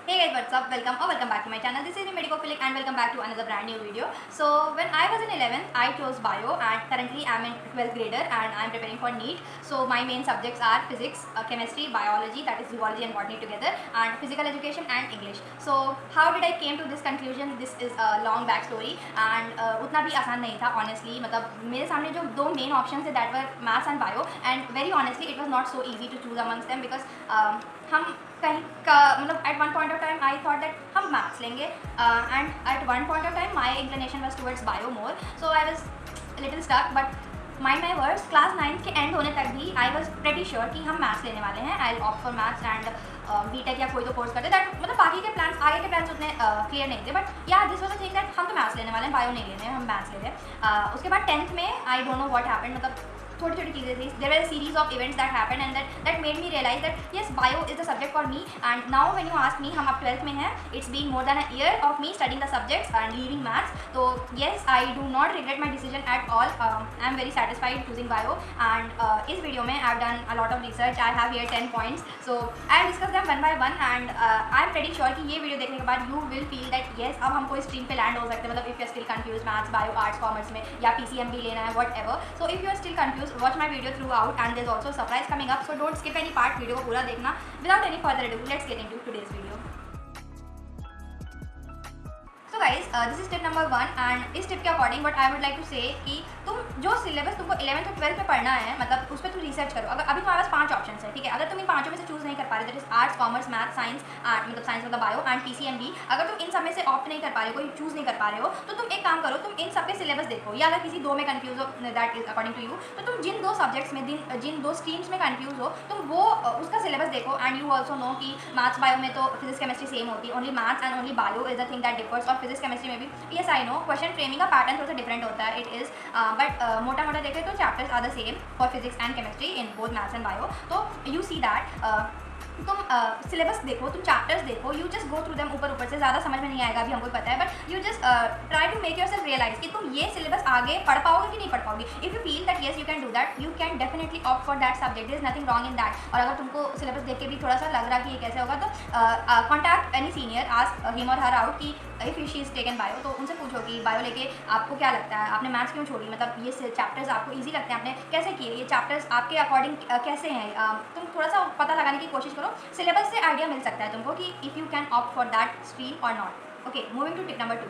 Hey guys, what's up? Welcome or welcome back to my channel. This is Medicophilic and welcome back to another brand new video. So when I was in 11th, I chose bio and currently I'm in 12th grader and I'm preparing for NEET. So my main subjects are physics, chemistry, biology, that is zoology and botany together, and physical education and English. So how did I came to this conclusion? This is a long back story and उतना भी आसान नहीं था honestly. मतलब मेरे सामने जो दो main options थे that were maths and bio, and very honestly it was not so easy to choose amongst them because हम कहीं का मतलब at one point of time I thought that हम मैथ्स लेंगे and at one point of time my inclination was towards bio more, so I was little stuck. But my words class 9 के and होने तक भी I was pretty sure कि हम maths लेने वाले हैं. I opt for maths and BTech या कोई तो कोर्स करते दैट मतलब बाकी के प्लान्स आगे के प्लान्स उतने क्लियर नहीं थे. बट या this was the thing that हम तो मैथ्स लेने वाले हैं, बायो नहीं लेने हैं, हम मैथ्स ले रहे हैं. उसके बाद 10th में I don't know what happened, मतलब छोटी छोटी चीज़ें थी. There were a series of events that happened and that made me realise that yes bio is the subject for me. And now when you ask me, हम अब 12th में हैं, it's been more than a year of me studying the subjects and leaving maths. तो yes I do not regret my decision at all. I am very satisfied choosing bio and इस video में I have done a lot of research. I have here 10 points, so I discuss them one by one and I am pretty sure कि ये video देखने के बाद you will feel that yes अब हम कोई स्ट्रीम पे लैंड हो सकते हैं. मतलब if you are still confuse maths, bio, arts, commerce में या PCM भी लेना है, whatever. So if you are still confuse, watch my video throughout and there's also a surprise coming up, so don't skip any part. Video को पूरा देखना. Without any further ado, let's get into today's video. So guys, this is tip number 1 and इस tip के according but I would like to say कि तुम जो syllabus तुमको 11th और 12th में पढ़ना है, मतलब उस पर तुम रिसर्च करो. अगर अभी तुम्हारे पास 5 ऑप्शन है, ठीक है, अगर तुम इन पांचों में से चूज नहीं कर पा रहे, that is arts, commerce, math, science, मतलब साइंस मतलब बायो एंड PCM भी, अगर तुम इन सब में से ऑप्ट नहीं कर पा रहे हो, कोई चूज नहीं कर पा रहे हो, तो तुम एक काम करो, तुम इन सब के सिलेबस देखो. या अगर किसी दो में कंफ्यूज हो, that is according to you, तो तुम जिन दो सब्जेक्ट्स में जिन दो स्ट्रीम्स में कंफ्यूज हो, तुम वो उसका सिलेबस देखो. एंड यू ऑल्सो नो कि मैथ्स बायो में तो फिजिक्स केमिस्ट्री सेम होती है, only maths and only bio is the thing that differs. और फिजिक्स केमिस्ट्री में भी yes I know question framing का पैटर्न थोड़ा सा डिफरेंट होता है, इट इज़ बट मोटा मोटा देखें तो chapters are the same for physics and chemistry in both maths and bio. तो यू सी दैट तुम सिलेबस देखो, तुम चैप्टर्स देखो, you just go through them ऊपर ऊपर से, ज़्यादा समझ में नहीं आएगा अभी हमको पता है, but you just try to make yourself realise कि तुम ये सिलेबस आगे पढ़ पाओगे कि नहीं पढ़ पाओगे. If you feel that yes you can do that, you can definitely opt for that subject. There is nothing wrong in that. और अगर तुमको सिलेबस देख के भी थोड़ा सा लग रहा कि ये कैसे होगा, तो contact any senior, ask him और हर आउट कि if she is taken bio, तो उनसे पूछो कि बायो लेके आपको क्या लगता है, आपने मैथ्स क्यों छोड़ी, मतलब ये चैप्टर्स आपको ईजी लगते हैं, आपने कैसे किए, ये चैप्टर्स आपके अकॉर्डिंग कैसे हैं. तुम थोड़ा सा पता लगाने की कोशिश करो. सिलेबस से आइडिया मिल सकता है तुमको कि if you can opt for that stream or not. Okay, moving to tip number 2.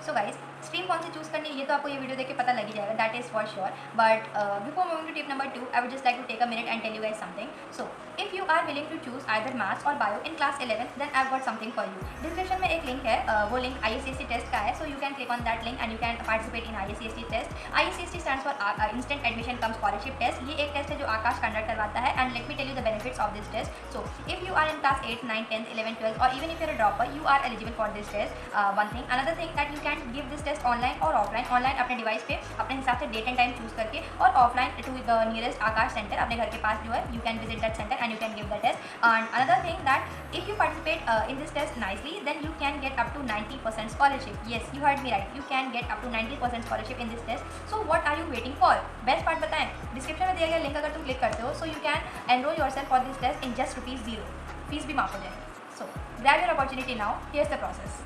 So guys, stream कौन सी चूज़ करनी है ये तो आपको ये वीडियो देख के पता लग ही जाएगा, that is for sure. But before moving to tip number 2, I would just like to take a minute and tell you guys something. So if you are willing to choose either maths or bio in class 11th, then I got something for you. Description में एक link है, वो link ISCST test का है, so you can click on that link and you can participate in ISCST test. ISCST stands for instant admission cum scholarship test. ये एक test है जो आकाश कंडक्ट करवाता है and let me tell you the benefits of this test. So if you are in class 8, 9, 10, 11, 12 और even if you are a dropper, you are eligible for this test. One thing, another thing that you can give this test online or offline. Online अपने device पे अपने हिसाब से date and time choose करके, और offline to the nearest Aakash centre, अपने घर के पास जो है, you can visit that centre and you can give the test. And another thing that if you participate in this test nicely, then you can get up to 90% scholarship. Yes, you heard me right, you can get up to 90% scholarship in this test. So what are you waiting for? Best part बताएं, description में दिया गया link अगर तुम click करते हो, so you can enrol yourself for this test in just ₹0. Fees भी माफ हो जाएगी. So grab your opportunity now. Here's the process.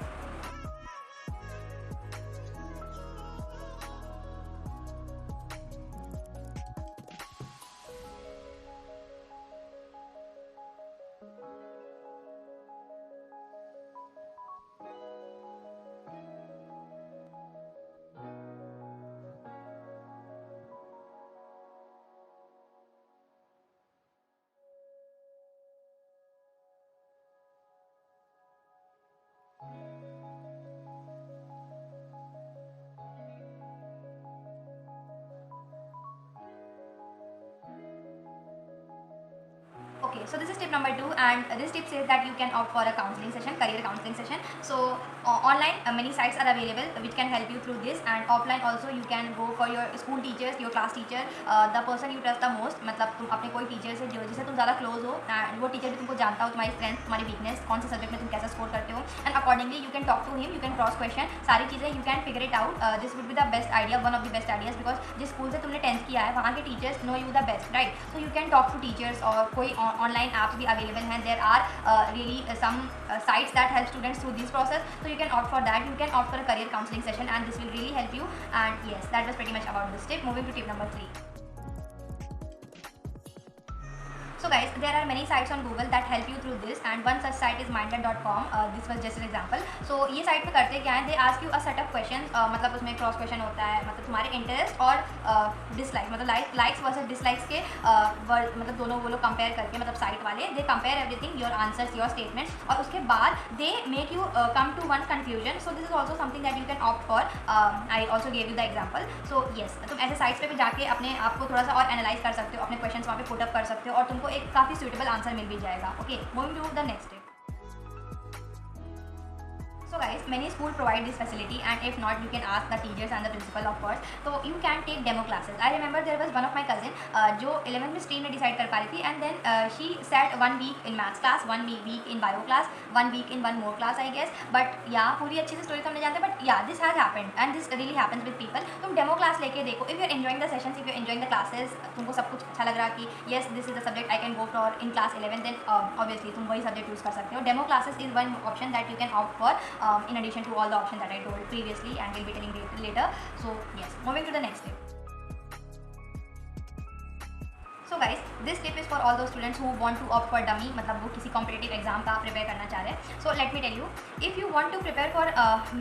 Okay, so this is tip number 2 and this tip says that you can opt for a counseling session, career counseling session. So online many sites are available which can help you through this, and offline also you can go for your school teachers, your class teacher, the person you trust the most. मतलब तुम अपने कोई teacher से जिससे तुम ज़्यादा close हो and वो टीचर भी तुमको जानता हो, तुम्हारी स्ट्रेंथ, तुम्हारी वीकनेस, कौन से सब्जेक्ट में तुम कैसा स्कोर करते हो, and accordingly you can talk to him, you can cross question, सारी चीज़ें you can figure it out. This would be the best idea, one of the best ideas, because जिस स्कूल से तुमने 10th किया है वहाँ के teachers know you the best, right. So you can talk to teachers, और कोई online online apps भी अवेलेबल हैं. There are really some sites that help students through this process, so you can opt for that. You can opt for a career counseling session, and this will really help you. And yes, that was pretty much about this tip. Moving to tip number 3. So guys, there are many sites on Google that help you through this, and one such site is minded.com. This was just an example. So ये site में करते क्या है, they ask you a set of questions. मतलब उसमें cross question होता है, मतलब तुम्हारे इंटरेस्ट और डिसलाइक, मतलब लाइक्स वर्सेस डिसलाइक्स के मतलब दोनों वो लोग कंपेयर करके, मतलब साइट वाले they compare everything, your answers, your statements, और उसके बाद they make you come to one conclusion. So this is also something that you can opt for. I also gave you the example. So yes, तुम ऐसे sites पे भी जाके अपने आप को थोड़ा सा और एनालाइज कर सकते हो, अपने क्वेश्चन वहाँ पे पुटअप कर सकते हो, और तुमको एक काफ़ी सुटेबल आंसर मिल भी जाएगा. Okay, moving to the next step. So guys, many schools provide this facility, and if not, you can ask the teachers and the principal of course. So you can take demo classes. I remember there was one of my cousin जो 11th में stream में decide कर पा रही थी, and then she sat 1 week in maths class, 1 week in bio class, 1 week in one more class I guess. But yeah, पूरी अच्छी से story तो हम नहीं जानते, but yeah, this has happened and this really happens with people. तुम demo class लेके देखो. If you are enjoying the sessions, if you are enjoying the classes, तुमको सब कुछ अच्छा लग रहा कि yes, this is the subject I can go for in class 11, then obviously तुम वही subject use कर सकते हो. Demo classes is one option that you can opt for in addition to all the options that I told previously and will be telling later. So yes, moving to the next step. So guys, this tip is for all those students who want to opt for dummy, मतलब वो किसी competitive exam का prepare करना चाह रहे हैं. So let me tell you, if you want to prepare for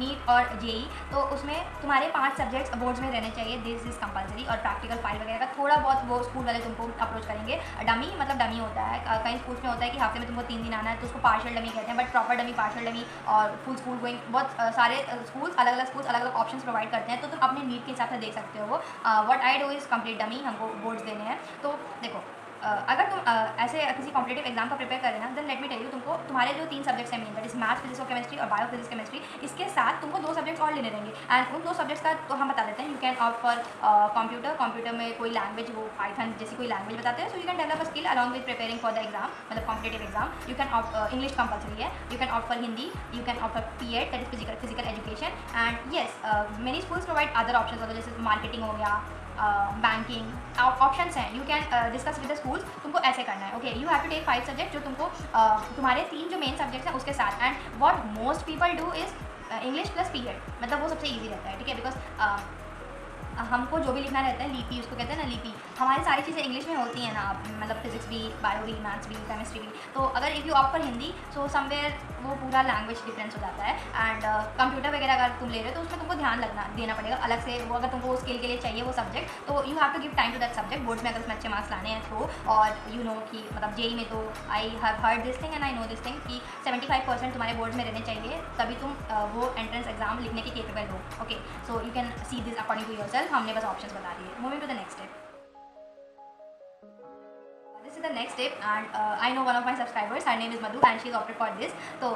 NEET और JEE, तो उसमें तुम्हारे 5 सब्जेक्ट्स बोर्ड्स में रहने चाहिए. This is compulsory. और प्रैक्टिकल फाइल वगैरह का थोड़ा बहुत वो स्कूल वाले तुमको अप्रोच करेंगे. डमी मतलब डमी होता है, कई स्कूल्स में होता है कि हफ्ते में तुमको 3 दिन आना है, तो उसको पार्शियल डमी कहते हैं. But proper dummy, partial dummy और फुल स्कूल गोइंग, बहुत सारे स्कूल्स अलग अलग ऑप्शंस प्रोवाइड करते हैं. तो तुम अपने नीड के हिसाब से देख सकते हो. वो what I do is complete dummy, हमको बोर्ड्स देने हैं. तो देखो, अगर तुम ऐसे किसी कॉम्पिटेटिव एग्जाम का प्रिपेयर करें ना, then let me tell you, तुमको तुम्हारे जो 3 सब्जेक्ट्स हैं main, that is maths, physics और केमिस्ट्री, और बायो फिजिक्स केमिस्ट्री, इसके साथ तुमको 2 सब्जेक्ट्स और लेने रहेंगे. एंड उन 2 सब्जेक्ट्स का तो हम बता देते हैं. You can opt for computer में कोई लैंग्वेज, वो पाइथन जैसी कोई लैंग्वेज बताते हैं. So you can develop a skill along with preparing for the exam, मतलब competitive exam. You can opt English compulsory है. You can opt for Hindi. You can opt for PED, that is physical education. And yes, many schools provide other option, जैसे marketing हो गया, banking, options हैं. You can discuss with the schools. तुमको ऐसे करना है. Okay, you have to take 5 subject जो तुमको तुम्हारे 3 जो मेन सब्जेक्ट्स हैं उसके साथ. And what most people do is English plus PED, मतलब वो सबसे ईजी रहता है. ठीक है, बिकॉज हमको जो भी लिखना रहता है, लिपि उसको कहते हैं ना, लिपि. हमारी सारी चीज़ें इंग्लिश में होती हैं ना, मतलब फिजिक्स भी, बायो भी, मैथ्स भी, केमिस्ट्री भी. तो अगर if you opt for Hindi, so somewhere वो पूरा लैंग्वेज डिफरेंस हो जाता है. एंड कंप्यूटर वगैरह अगर तुम ले रहे हो तो उसमें तुमको ध्यान देना पड़ेगा अलग से. वो अगर तुमको स्किल के लिए चाहिए वो सब्जेक्ट, तो you have to give time to that subject. Boards में अगर उसमें अच्छे मार्क्स लाने हैं तो, और यू नो कि मतलब जेई में तो I have heard this thing and I know this thing कि 75% तुम्हारे बोर्ड्स में रहने चाहिए, तभी तुम वो एंट्रेंस एग्जाम लिखने के केपेबल हो. Okay, so you can see this according to yourself. हमने बस ऑप्शंस बता दिए. Moving to the next step. This is the next step, and I know one of my subscribers, her name is Madhu, and she's opted for this. So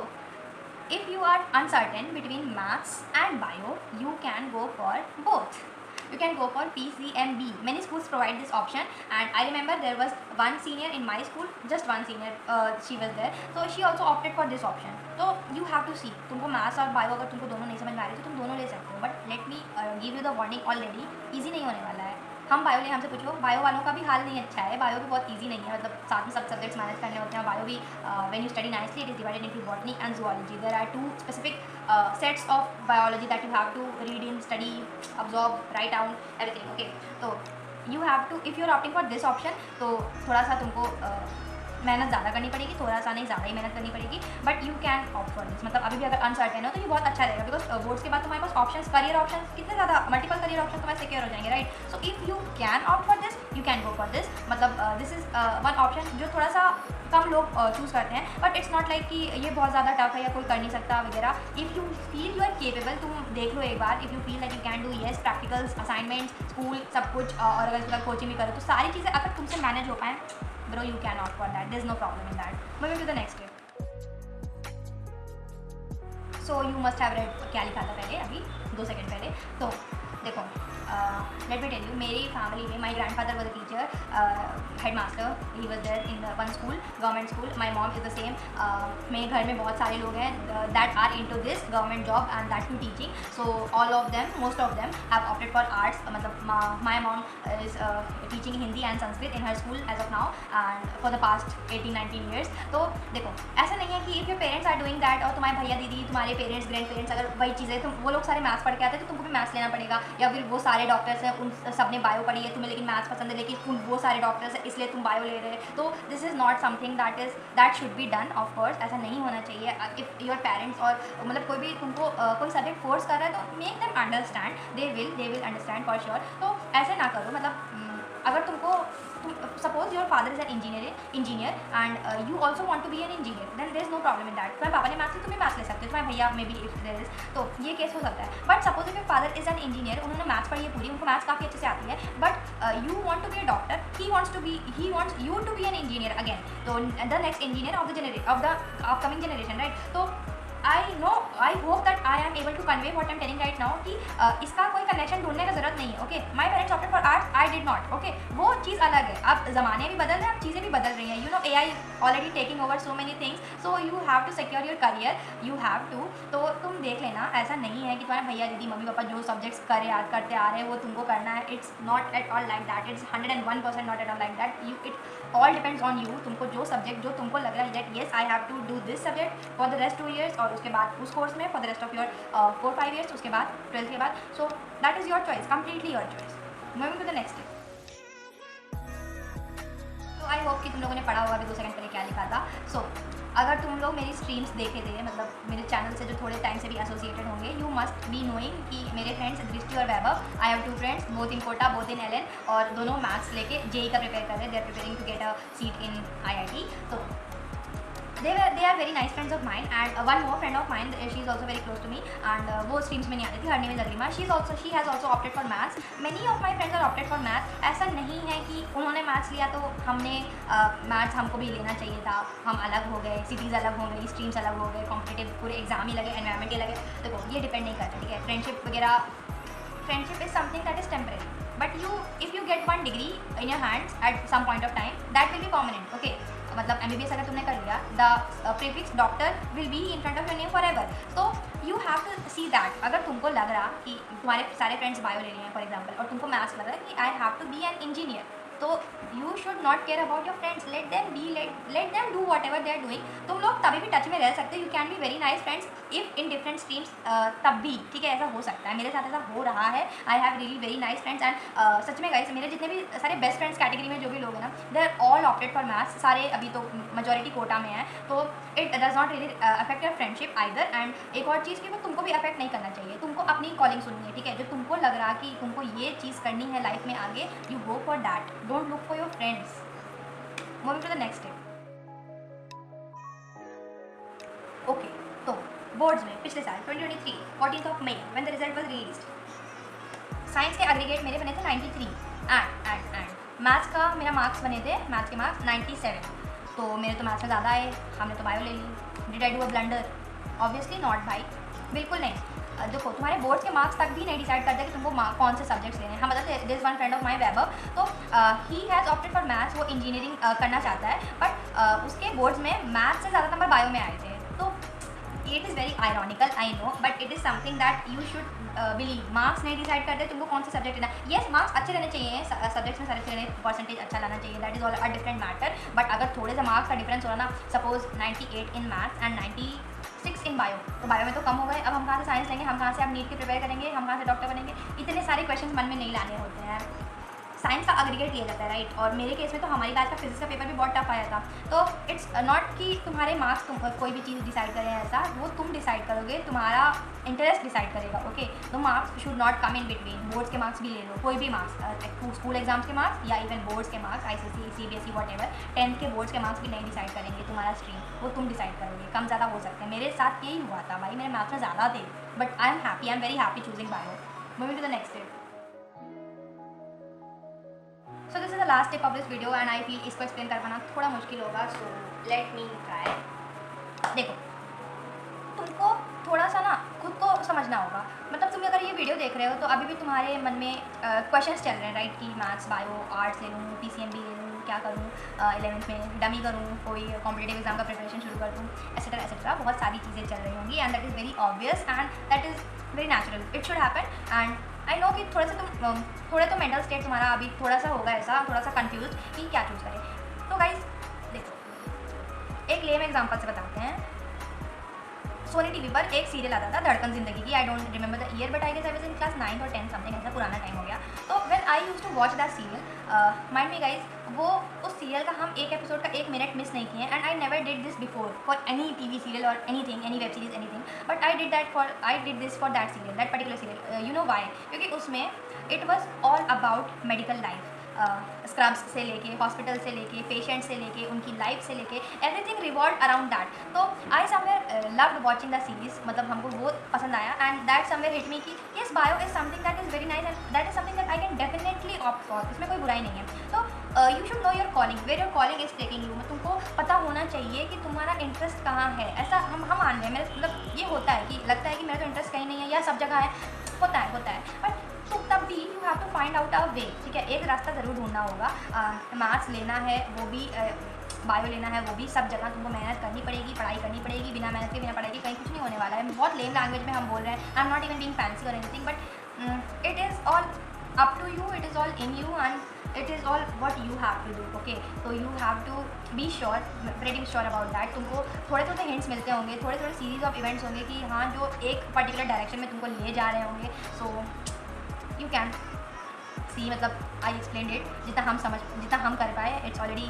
if you are uncertain between maths and bio, you can go for both. You can go for PCMB. Many schools provide this option, and I remember there was one senior in my school, just one senior, she was there, so she also opted for this option. So you have to see, तुमको maths और bio अगर तुमको दोनों नहीं समझ में आ रही तो तुम दोनों ले सकते हो. But let me give you the warning already, easy नहीं होने वाला है. हम बायो ले, हमसे पूछो, बायो वालों का भी हाल नहीं अच्छा है. बायो भी बहुत इजी नहीं है, मतलब साथ में सब सब्जेक्ट्स मैनेज करने होते हैं. बायो भी when you study nicely, it is divided into botany and zoology. There are 2 specific sets of biology that you have to read in, study, observe, write down everything. Okay, तो you have to, if you are opting for this option, तो थोड़ा सा तुमको मेहनत ज़्यादा करनी पड़ेगी, थोड़ा सा नहीं, ज़्यादा ही मेहनत करनी पड़ेगी. But you can opt for this. मतलब अभी भी अगर अनसर्टेन हो तो ये बहुत अच्छा रहेगा, बिकॉज बोर्ड्स के बाद तुम्हारे पास ऑप्शंस, करियर ऑप्शंस कितने ज़्यादा, मल्टीपल करियर ऑप्शन तुम्हारे सिक्योर हो जाएंगे, right. So if you can opt for this, you can go for this. मतलब दिस इज़ वन ऑप्शन जो थोड़ा सा कम लोग चूज़ करते हैं, बट इट्स नॉट लाइक कि ये बहुत ज़्यादा टफ है या कोई कर नहीं सकता वगैरह. If you feel you are capable, तुम देख लो एक बार. If you feel that you can do, yes, practicals, assignments, school, सब कुछ, और अगर कोचिंग भी करो तो सारी चीज़ें अगर तुमसे मैनेज हो पाएँ, bro, you can opt for that. There's no problem in that. Moving to the next step. So you must have read क्या लिखा था पहले, अभी 2 सेकंड पहले. तो देखो लेट मी टेल यू, मेरी फैमिली में my grandfather was a teacher, headmaster, he was there in one school, government school. My mom is the same. मेरे घर में बहुत सारे लोग हैं that are into this government job and that too teaching. So all of them, most of them have opted for arts. मतलब my mom is teaching Hindi and Sanskrit in her school age of now and for the past 18-19 years. तो देखो ऐसा नहीं है कि if your parents are doing that और तुम्हारे भैया दीदी, तुम्हारे पेरेंट्स, ग्रैंड पेरेंट्स अगर वही चीज़ें, तो वो लोग सारे मैथ्स पढ़ के आते हैं तो तुमको भी मैथ्स लेना पड़ेगा. या फिर वो सारे डॉक्टर्स हैं, उन सब ने बायो पढ़ी है, तुम्हें लेकिन मैथ्स पसंद है, लेकिन वो सारे डॉक्टर्स हैं इसलिए तुम बायो ले रहे हैं. तो this is not something that should be done. Of course ऐसा नहीं होना चाहिए. इफ़ योर पेरेंट्स और मतलब कोई भी तुमको कोई सब्जेक्ट फोर्स कर रहा है तो make them understand. They will understand for sure. तो ऐसे ना करो. मतलब अगर तुम suppose your father is an engineer and you also want to be an engineer, then there is no problem in that. तुम्हारे पापा ने मैथ्स, तुम्हें मैथ्स ले सकते हो, तुम्हारे भैया may be if there is, तो ये केस हो सकता है. But suppose if your father is an engineer, उन्होंने मैथ्स पढ़ी है पूरी, उनको मैथ्स काफ़ी अच्छे से आती है, but you want to be a doctor, he wants you to be an engineer again. तो the next engineer of the upcoming generation, right. तो I hope that I am able to convey what am telling right now कि इसका कोई connection ढूंढने का जरूरत नहीं है. Okay, my parents opted for arts, I did not. Okay, वो चीज़ अलग है. अब ज़माने भी बदल रहे हैं, अब चीज़ें भी बदल रही हैं. You know AI already taking over so many things, so you have to secure your career, you have to. तो तुम देख लेना, ऐसा नहीं है कि तुम्हारे भैया दीदी मम्मी पापा जो सब्जेक्ट्स करते आ रहे हैं वो तुमको करना है. It's not at all like that. It's 101% not at all like that. It all depends on you. तुमको जो सब्जेक्ट जो तुमको लग रहा है that yes I have to do this subject for the rest 2 years और उसके बाद उस कोर्स में for the rest of your 4-5 years, उसके बाद 12th के बाद. So that is your choice, completely your choice. Moving to the next step. तो आई होप कि तुम लोगों ने पढ़ा होगा अभी 2 सेकंड पहले क्या लिखा था. सो अगर तुम लोग मेरी स्ट्रीम्स देखे थे, मतलब मेरे चैनल से जो थोड़े टाइम से भी एसोसिएटेड होंगे, यू मस्ट बी नोइंग कि मेरे फ्रेंड्स दृष्टि और Vaibhav, I have 2 friends, both in Kota, both in LN, और दोनों मैथ्स लेके JEE का प्रिपेयर कर रहे हैं. They are preparing to get a seat in IIT. तो they are very nice friends of mine and one more friend of mine, she is also very close to me and वो streams में नहीं आती थी. her name is Agrima. she has also opted for maths. many of my friends are opted for maths. ऐसा नहीं है कि उन्होंने मैथ्स लिया तो हमने मैथ्स हमको भी लेना चाहिए था, हम अलग हो गए, सिटीज़ अलग हो गई, स्ट्रीम्स अलग हो गए, कॉम्पिटेटिव पूरे एग्जाम ही लगे, एनवायरमेंट ही लगे. देखो ये डिपेंड नहीं करता, ठीक है. फ्रेंडशिप वगैरह, friendship is something that is temporary, but if you get 1 degree in your hands at some point of time, that will be permanent. okay, मतलब MBBS अगर तुमने कर लिया, the prefix doctor will be in front of your name forever. So you have to see that. अगर तुमको लग रहा कि तुम्हारे सारे फ्रेंड्स बायो ले रही हैं फॉर एग्जाम्पल, और तुमको मैथ्स लग रहा है कि I have to be an engineer, तो you should not care about your friends. Let them do whatever they are doing. तुम लोग तभी भी टच में रह सकते हो. You can be very nice friends if in different streams, तब भी, ठीक है. ऐसा हो सकता है, मेरे साथ ऐसा हो रहा है. I have really very nice friends and such में गाइस, मेरे जितने भी सारे बेस्ट फ्रेंड्स कैटेगरी में जो भी लोग हैं ना, they are all opted for maths. सारे अभी तो मेजोरिटी कोटा में है, तो it does not really affect your friendship either. And एक और चीज़ कि वो तुमको भी अफेक्ट नहीं करना चाहिए. तुमको अपनी कॉलिंग सुननी है, ठीक है. जो तुमको लग रहा कि तुमको ये चीज़ करनी है लाइफ में आगे, you go for that. Don't look for your friends. Moving to the next step. Okay, तो बोर्ड्स में पिछले साल 2023 14th of May when the result was released, science के एग्रीगेट मेरे बने थे 93 एंड मैथ्स का मेरा मार्क्स बने थे, मैथ्स के मार्क्स 97. तो मेरे तो मैथ्स में ज़्यादा आए, हमने तो बायो ले ली. Did I do a blunder? Obviously not भाई, बिल्कुल नहीं. देखो तुम्हारे बोर्ड्स के मार्क्स तक भी नहीं डिसाइड करते कि तुमको कौन से सब्जेक्ट्स लेने हैं. हाँ, मतलब this one friend of my Vaibhav, तो he has opted for maths. वो इंजीनियरिंग करना चाहता है, बट उसके बोर्ड्स में मैथ्स से ज़्यादा नंबर बायो में आए थे. तो it is very ironical, I know, but it is something that you should believe. Marks नहीं डिसाइड करते तुमको कौन से सब्जेक्ट लेना. येस, मार्क्स अच्छे रहने चाहिए, सब्जेक्ट्स में सारे अच्छे रहने, परसेंटेज अच्छा लाना चाहिए, that is all a different matter. But अगर थोड़े से मार्क्स का डिफरेंस हो रहा ना, suppose 98 in maths and 96 in bio, तो बायो में तो कम हो गए. अब हम कहाँ से साइंस लेंगे, हम कहाँ से अब नीट की प्रिपेयर करेंगे, हम कहाँ से डॉक्टर बनेंगे. इतने सारे क्वेश्चन मन में नहीं लाने होते हैं. साइंस का एग्रीगेट लिया जाता है, राइट. और मेरे केस में तो हमारी बैच का फिजिक्स का पेपर भी बहुत टफ आया था. तो इट्स नॉट कि तुम्हारे मार्क्स तुम कोई भी चीज़ डिसाइड करें, ऐसा वो तुम डिसाइड करोगे, तुम्हारा इंटरेस्ट डिसाइड करेगा. ओके, तो marks should not come in between. Boards के मार्क्स भी ले लो, कोई भी मार्क्स, स्कूल एग्जाम्स के मार्क्स या इवन बोर्ड्स के marks, ICSE CBSE what ever. 10th के बोर्ड्स के मार्क्स भी नहीं डिसाइड करेंगे तुम्हारा स्ट्रीम, वो तुम डिसाइड करोगे. कम ज़्यादा हो सकते हैं. मेरे साथ यही हुआ था भाई, मेरे मैथ्स में ज़्यादा थे, but I am happy, I am very happy choosing bio. Moving to the next step. So this is the last step of this video and I feel इसको एक्सप्लेन कर पाना थोड़ा मुश्किल होगा, सो लेट मी ट्राई. देखो, तुमको थोड़ा सा ना खुद को समझना होगा। मतलब तुम अगर ये वीडियो देख रहे हो तो अभी भी तुम्हारे मन में क्वेश्चंस चल रहे हैं, राइट, कि मैथ्स, बायो, आर्ट्स ले लूँ, PCMB ले लूँ, क्या करूँ, 11th में डमी करूँ, कोई कॉम्पिटेटिव एग्जाम का प्रिपरेशन शुरू कर दूँ, एसेट्रा एसेट्रा, बहुत सारी चीज़ें चल रही होंगी and that is very obvious and that is very natural, it should happen. And I know कि थोड़े तो मेंटल स्टेट तुम्हारा अभी थोड़ा सा होगा ऐसा, थोड़ा सा कंफ्यूज कि क्या चूज़ करें। तो गाइज देखो, एक लेम एग्जाम्पल से बताते हैं। सोनी टीवी पर एक सीरियल आता था, Dhadkan Zindagi Ki. I don't remember the year but I guess I was in class 9th और 10th समथिंग, ऐसा पुराना टाइम हो गया। तो when I used to watch that serial, mind me guys, वो उस सीरियल का हम एक एपिसोड का 1 मिनट मिस नहीं किए and I never did this before for any TV serial और anything, any web series, anything, but I did this for that serial, that particular serial. You know why? क्योंकि उसमें it was all about medical life, Scrubs से लेके, hospital से लेके, patient से लेके, उनकी लाइफ से लेके, एवरीथिंग रिवॉल्व अराउंड दैट। तो I somewhere loved watching the series, मतलब हमको बहुत पसंद आया and that somewhere hit me कि yes, bio is something that is very nice and that is something that I can definitely opt for, इसमें कोई बुराई नहीं है। तो you should know your calling, where your calling is taking you, तुमको पता होना चाहिए कि तुम्हारा इंटरेस्ट कहाँ है। ऐसा हम मान रहे हैं, मेरे मतलब ये होता है कि लगता है कि मेरा तो इंटरेस्ट कहीं नहीं है या सब जगह है, होता है, बट तो तब भी you have to find out a way, ठीक है, एक रास्ता ज़रूर ढूंढना होगा। मैथ्स लेना है वो भी, बायो लेना है वो भी, सब जगह तुमको मेहनत करनी पड़ेगी, पढ़ाई करनी पड़ेगी, बिना मेहनत के बिना पढ़ाई के कहीं कुछ नहीं होने वाला है। बहुत लेम लैंग्वेज में हम बोल रहे हैं, I am not even being fancy और anything, but it is all up to you, it is all in you and it is all what you have to do, okay. तो you have to be sure, pretty sure about that. तुमको थोड़े थोड़े hints मिलते होंगे, थोड़े थोड़े series of events होंगे कि हाँ, जो एक पर्टिकुलर डायरेक्शन में तुमको ले जा रहे होंगे। सो यू कैन सी, मतलब आई एक्सप्लेन इट जितना हम कर पाए। इट्स ऑलरेडी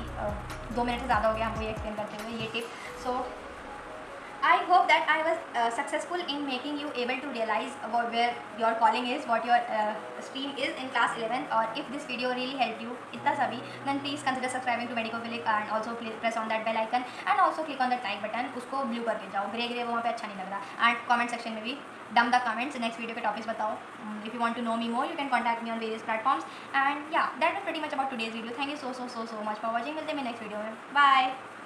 2 मिनट से ज़्यादा हो गया हमको ये एक्सप्लेन करते हुए, ये tip. So I hope that I was successful in making you able to realize where your calling is, what your stream is in class 11th, or if this video really helped you itna sabhi, then please consider subscribing to Medicophilic and also press on that bell icon and also click on that like button, उसको blue करके जाओ, grey वहाँ पे अच्छा नहीं लग रहा। and comment section में भी dump the comments, next video के topics बताओ। if you want to know me more, you can contact me on various platforms, and yeah, that was pretty much about today's video. Thank you so much for watching. मिलते हैं next video में, bye।